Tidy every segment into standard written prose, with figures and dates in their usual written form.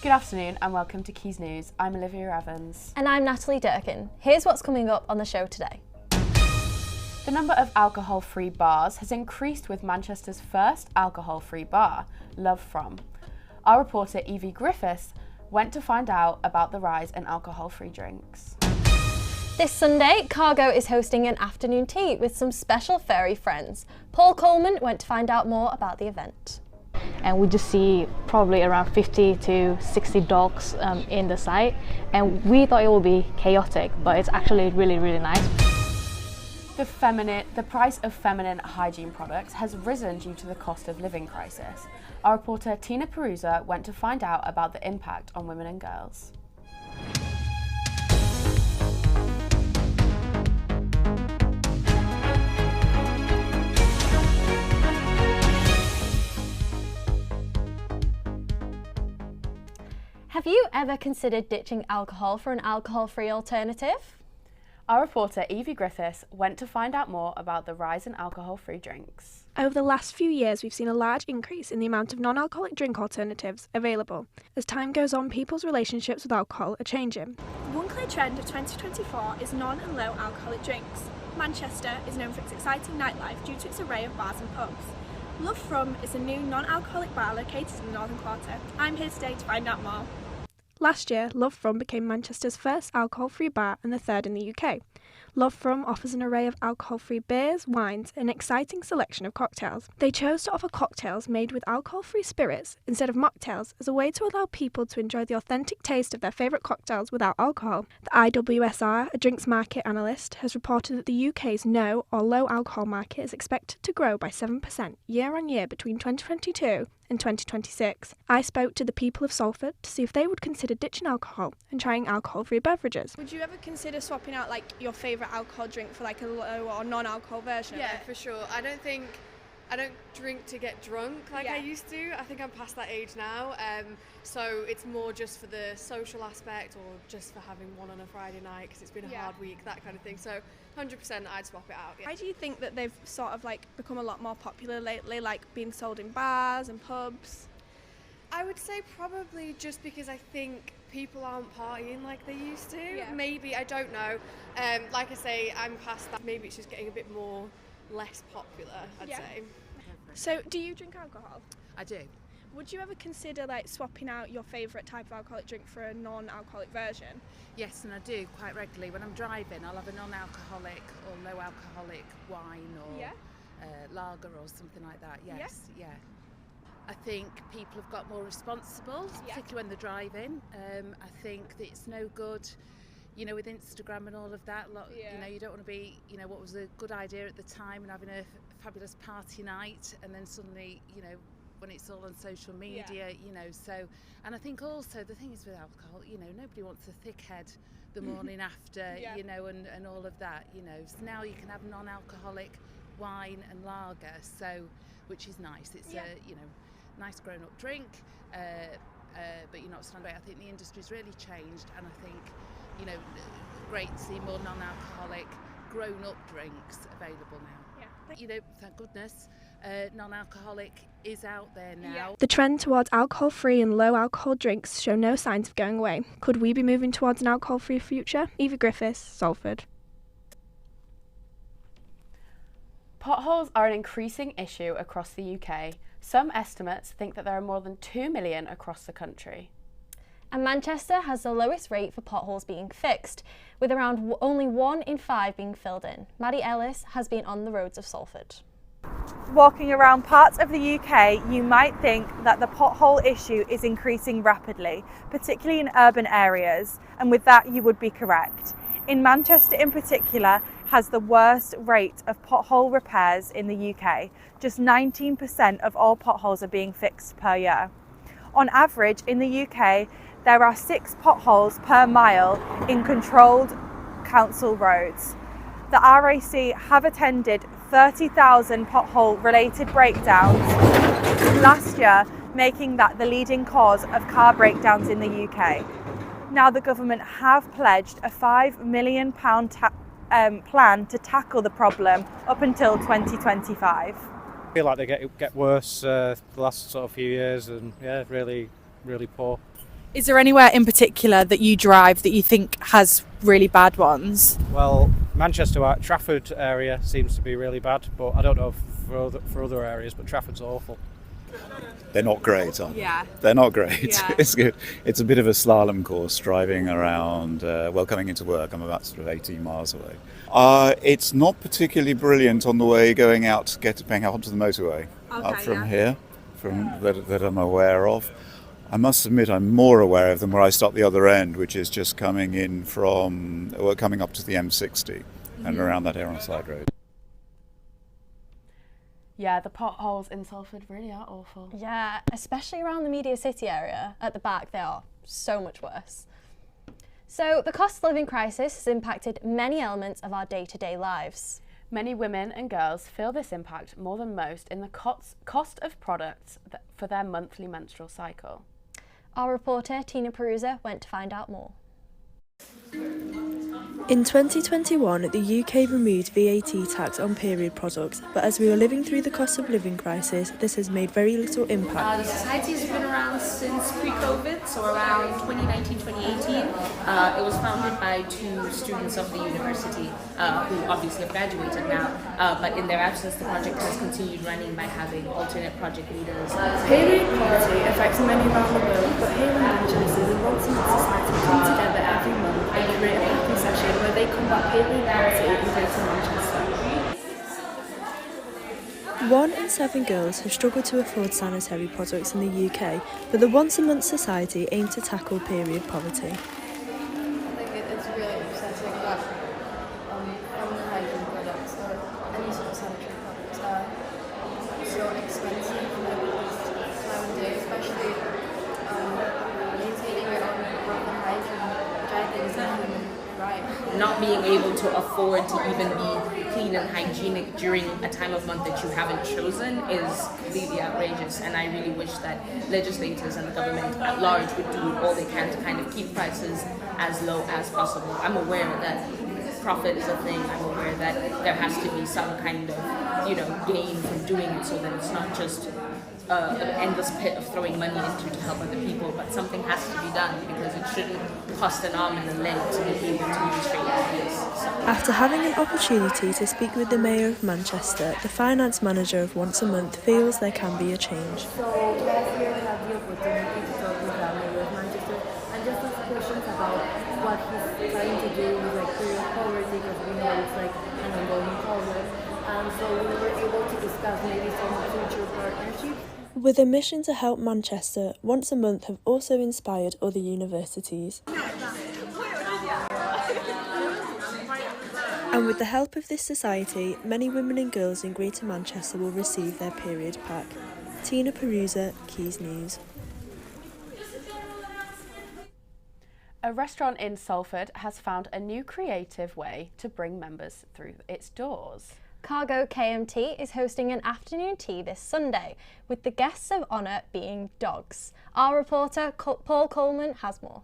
Good afternoon and welcome to Quays News. I'm Olivia Evans. And I'm Natalie Durkin. Here's what's coming up on the show today. The number of alcohol-free bars has increased with Manchester's first alcohol-free bar, Love From. Our reporter Evie Griffiths went to find out about the rise in alcohol-free drinks. This Sunday, Cargo is hosting an afternoon tea with some special furry friends. Paul Coleman went to find out more about the event. And we just see probably around 50 to 60 dogs in the site, and we thought it would be chaotic, but it's actually really nice. The price of feminine hygiene products has risen due to the cost of living crisis. Our reporter Tina Perusa went to find out about the impact on women and girls. Have you ever considered ditching alcohol for an alcohol-free alternative? Our reporter Evie Griffiths went to find out more about the rise in alcohol-free drinks. Over the last few years, we've seen a large increase in the amount of non-alcoholic drink alternatives available. As time goes on, people's relationships with alcohol are changing. One clear trend of 2024 is non- and low alcoholic drinks. Manchester is known for its exciting nightlife due to its array of bars and pubs. Love From is a new non-alcoholic bar located in the Northern Quarter. I'm here today to find out more. Last year, Love From became Manchester's first alcohol-free bar and the third in the UK. Love From offers an array of alcohol-free beers, wines, and an exciting selection of cocktails. They chose to offer cocktails made with alcohol-free spirits instead of mocktails as a way to allow people to enjoy the authentic taste of their favourite cocktails without alcohol. The IWSR, a drinks market analyst, has reported that the UK's no or low alcohol market is expected to grow by 7% year on year between 2022 and 2026. I spoke to the people of Salford to see if they would consider ditching alcohol and trying alcohol-free beverages. Would you ever consider swapping out your favourite alcohol drink for a low or non-alcohol version Yeah, of it? for sure. I don't drink to get drunk I used to. I think I'm past that age now. So it's more just for the social aspect or just for having one on a Friday night because it's been a hard week, that kind of thing. So 100% I'd swap it out. Why do you think that they've sort of become a lot more popular lately, being sold in bars and pubs? I would say probably just because I think people aren't partying like they used to. Yeah. Maybe, I don't know. Like I say, I'm past that. Maybe it's just getting a bit less popular, I'd say. So, do you drink alcohol? I do. Would you ever consider swapping out your favourite type of alcoholic drink for a non-alcoholic version? Yes, and I do quite regularly. When I'm driving, I'll have a non-alcoholic or low alcoholic wine or lager or something like that. Yes, yeah. I think people have got more responsible, particularly when they're driving. I think that it's no good, with Instagram and all of that. You don't want to be, what was a good idea at the time and having a fabulous party night, and then suddenly, when it's all on social media, so. And I think also the thing is with alcohol, nobody wants a thick head the morning after, and all of that, So now you can have non-alcoholic wine and lager, so, which is nice. It's a, nice grown-up drink, but you're not standing. I think the industry's really changed, and I think, great to see more non-alcoholic grown-up drinks available now. Thank goodness, non-alcoholic is out there now. The trend towards alcohol-free and low-alcohol drinks show no signs of going away. Could we be moving towards an alcohol-free future? Evie Griffiths, Salford. Potholes are an increasing issue across the UK. Some estimates think that there are more than 2 million across the country. And Manchester has the lowest rate for potholes being fixed, with around only 1 in 5 being filled in. Maddie Ellis has been on the roads of Salford. Walking around parts of the UK, you might think that the pothole issue is increasing rapidly, particularly in urban areas, and with that you would be correct. In Manchester in particular has the worst rate of pothole repairs in the UK. Just 19% of all potholes are being fixed per year. On average in the UK, there are 6 potholes per mile in controlled council roads. The RAC have attended 30,000 pothole-related breakdowns last year, making that the leading cause of car breakdowns in the UK. Now the government have pledged a £5 million plan to tackle the problem up until 2025. I feel like they get worse the last sort of few years, and really poor. Is there anywhere in particular that you drive that you think has really bad ones? Well, Manchester, Trafford area seems to be really bad, but I don't know for other areas, but Trafford's awful. They're not great, are they? Yeah. They're not great. Yeah. It's good. It's a bit of a slalom course driving around, coming into work. I'm about sort of 18 miles away. It's not particularly brilliant on the way going out, going out onto the motorway up from here, that I'm aware of. I must admit I'm more aware of them where I start the other end, which is just coming in coming up to the M60 and around that area on side road. Yeah, the potholes in Salford really are awful. Yeah, especially around the Media City area. At the back, they are so much worse. So the cost of living crisis has impacted many elements of our day-to-day lives. Many women and girls feel this impact more than most in the cost of products for their monthly menstrual cycle. Our reporter, Tina Perusa, went to find out more. In 2021, the UK removed VAT tax on period products, but as we are living through the cost of living crisis, this has made very little impact. The society has been around since pre-COVID, so around 2019-2018. It was founded by two students of the university who obviously have graduated now, but in their absence the project has continued running by having alternate project leaders. Period poverty affects many around the world, but here in Manchester, the Once a Month Society come together every month and create a happy session where they combat period poverty in Greater Manchester. 1 in 7 girls have struggled to afford sanitary products in the UK, but the Once a Month Society aims to tackle period poverty. I think it's really upsetting that hygiene products or any sort of sanitary products are so expensive nowadays, especially maintaining your own proper hygiene, which I think is a human right. Not being able to afford to even be clean and hygienic during a time of month that you haven't chosen is completely outrageous, and I really wish that legislators and the government at large would do all they can to kind of keep prices as low as possible. I'm aware that profit is a thing. I'm aware that there has to be some kind of, gain from doing it so that it's not just an endless pit of throwing money into to help other people, but something has to be done because it shouldn't cost an arm and a leg to be able to move straight like this. So. After having an opportunity to speak with the Mayor of Manchester, the finance manager of Once a Month feels there can be a change. So last year we had the opportunity to talk with the Mayor of Manchester and just ask questions about what he's trying to do with period poverty, because we know it's an ongoing problem. And so we were able to discuss maybe some future partnerships. With a mission to help Manchester, Once a Month have also inspired other universities. And with the help of this society, many women and girls in Greater Manchester will receive their period pack. Tina Perusa, Quays News. A restaurant in Salford has found a new creative way to bring members through its doors. Cargo KMT is hosting an afternoon tea this Sunday, with the guests of honour being dogs. Our reporter Paul Coleman has more.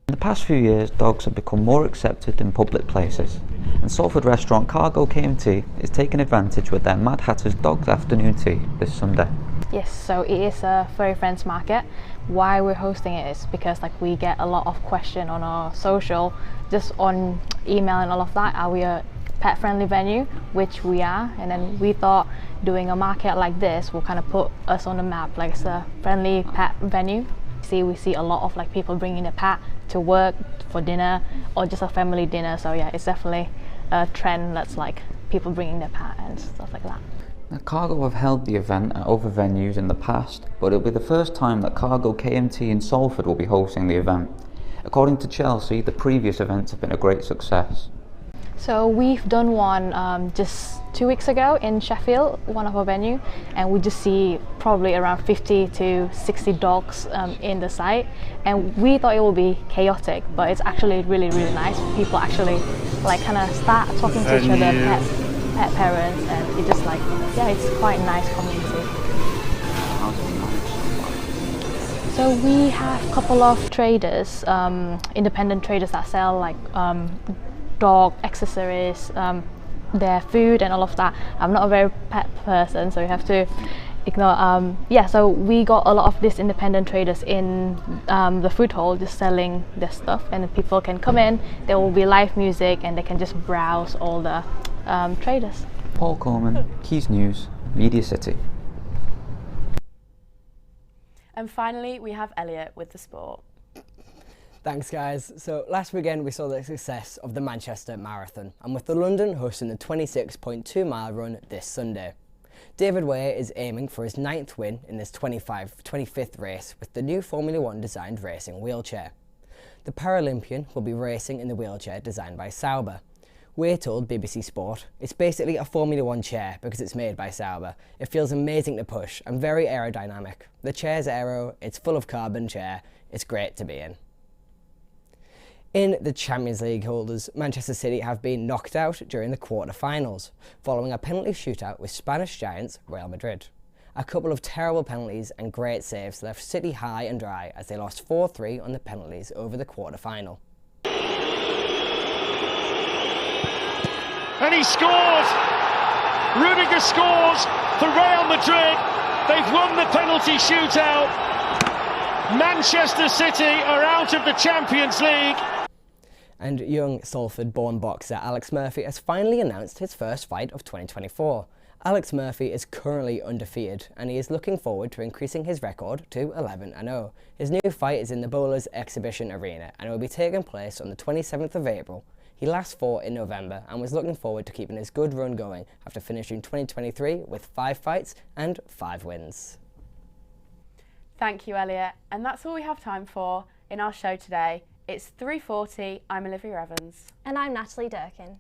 In the past few years, dogs have become more accepted in public places, and Salford restaurant Cargo KMT is taking advantage with their Mad Hatter's Dogs Afternoon Tea this Sunday. Yes, so it is a furry friends market. Why we're hosting it is because we get a lot of questions on our social, just on email and all of that. Are we a pet friendly venue? Which we are, and then we thought doing a market like this will kind of put us on the map, it's a friendly pet venue. We see a lot of people bringing a pet to work for dinner or just a family dinner, so yeah, it's definitely a trend that's people bringing their pet and stuff like that. Now, Cargo have held the event at other venues in the past, but it'll be the first time that Cargo KMT in Salford will be hosting the event. According to Chelsea, the previous events have been a great success. So we've done one just 2 weeks ago in Sheffield, one of our venue, and we just see probably around 50 to 60 dogs in the site, and we thought it would be chaotic, but it's actually really nice. People actually kind of start talking to each other, pet parents, and it just it's quite a nice community. So we have a couple of traders, independent traders that sell dog accessories, their food and all of that. I'm not a very pet person, so you have to Yeah, so we got a lot of these independent traders in the food hall just selling their stuff, and people can come in, there will be live music, and they can just browse all the traders. Paul Coleman, Quays News, Media City. And finally, we have Elliot with the sport. Thanks guys. So last weekend we saw the success of the Manchester Marathon, and with the London hosting the 26.2 mile run this Sunday. David Way is aiming for his 9th win in this 25th race with the new Formula 1 designed racing wheelchair. The Paralympian will be racing in the wheelchair designed by Sauber. Way told BBC Sport, "It's basically a Formula 1 chair because it's made by Sauber. It feels amazing to push and very aerodynamic. The chair's aero, it's full of carbon chair, it's great to be in." In the Champions League holders, Manchester City have been knocked out during the quarter-finals, following a penalty shootout with Spanish giants Real Madrid. A couple of terrible penalties and great saves left City high and dry as they lost 4-3 on the penalties over the quarter-final. And he scores! Rudiger scores for Real Madrid. They've won the penalty shootout. Manchester City are out of the Champions League. And young Salford-born boxer Alex Murphy has finally announced his first fight of 2024. Alex Murphy is currently undefeated, and he is looking forward to increasing his record to 11-0. His new fight is in the Bowlers Exhibition Arena, and it will be taking place on the 27th of April. He last fought in November and was looking forward to keeping his good run going after finishing 2023 with 5 fights and 5 wins. Thank you, Elliot. And that's all we have time for in our show today. It's 3:40. I'm Olivia Evans. And I'm Natalie Durkin.